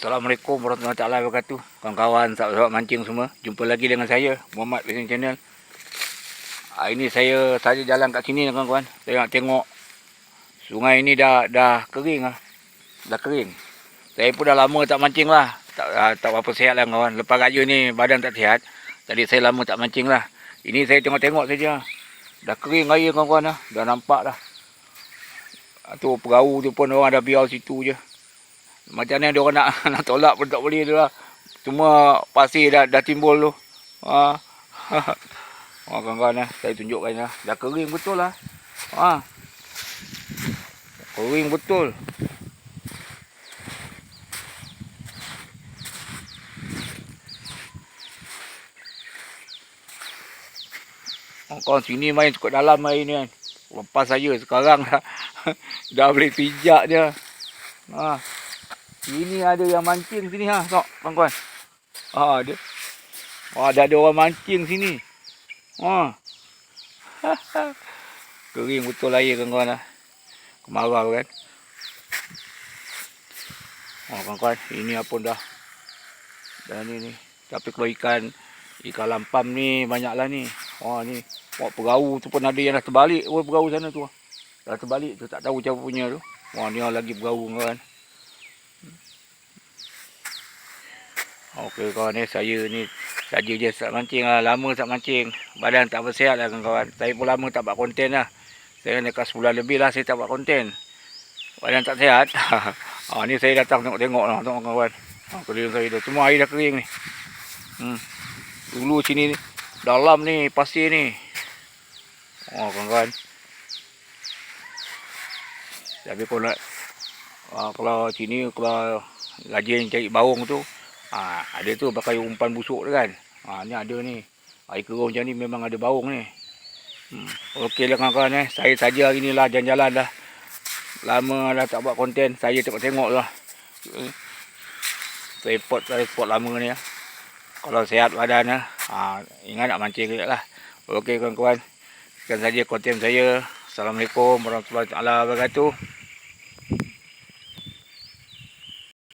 Assalamualaikum warahmatullahi wabarakatuh. Kawan-kawan, sahabat-sahabat mancing semua. Jumpa lagi dengan saya, Muhammad Fishing Channel. Ini saya saja jalan kat sini kawan-kawan. Saya nak tengok sungai ni dah kering lah. Dah kering. Saya pun dah lama tak mancing lah. Tak apa sihat lah kawan. Lepas raya ni badan tak sihat. Jadi saya lama tak mancing lah. Ini saya tengok-tengok saja. Dah kering air kawan-kawan lah. Dah nampak dah. Tu perahu tu pun orang dah biar situ je. Macam mana dia orang nak tolak pun tak boleh tu lah. Semua pasir dah timbul tu. Kawan-kawan saya tunjukkan lah. Dah kering betul lah. Kering betul. Kawan sini main cukup dalam air ni kan. Lepas saya sekarang dah boleh pijak je. Sini ada yang mancing sini sok kawan-kawan. Ada. Ada orang mancing sini. Kering betul air kawan-kawan kemarau kan. Kawan-kawan, ini apa dah. Dan ni. Tapi kalau ikan lampam ni banyaklah ni. Ni. Perahu tu pun ada yang dah terbalik. Perahu sana tu. Dah terbalik tu, tak tahu cara punya tu. Ni lagi perahu kawan. Okey kawan saya ni saja je start mancing lah. Lama tak mancing. Badan tak bersihat lah kawan-kawan. Saya pun lama tak buat konten lah. Saya dekat sebulan lebih lah saya tak buat konten. Badan tak sihat. Ni saya datang tengok-tengok lah kawan-kawan. Keliling saya dah. Semua air dah kering ni. Dulu sini ni. Dalam ni pasir ni. Kawan-kawan. Tapi kalau sini kalau rajin cari baung tu. Ada tu pakai umpan busuk tu kan. Ni ada ni. Air kerung macam ni memang ada baung ni. Okey lah kawan-kawan Saya saja hari ni lah jalan-jalan dah. Lama dah tak buat konten. Saya tengok-tengok lah. Saya spot lama ni Kalau sihat badan ingat nak mancing kejap lah. Okey kawan-kawan. Sekian saja konten saya. Assalamualaikum warahmatullahi wabarakatuh.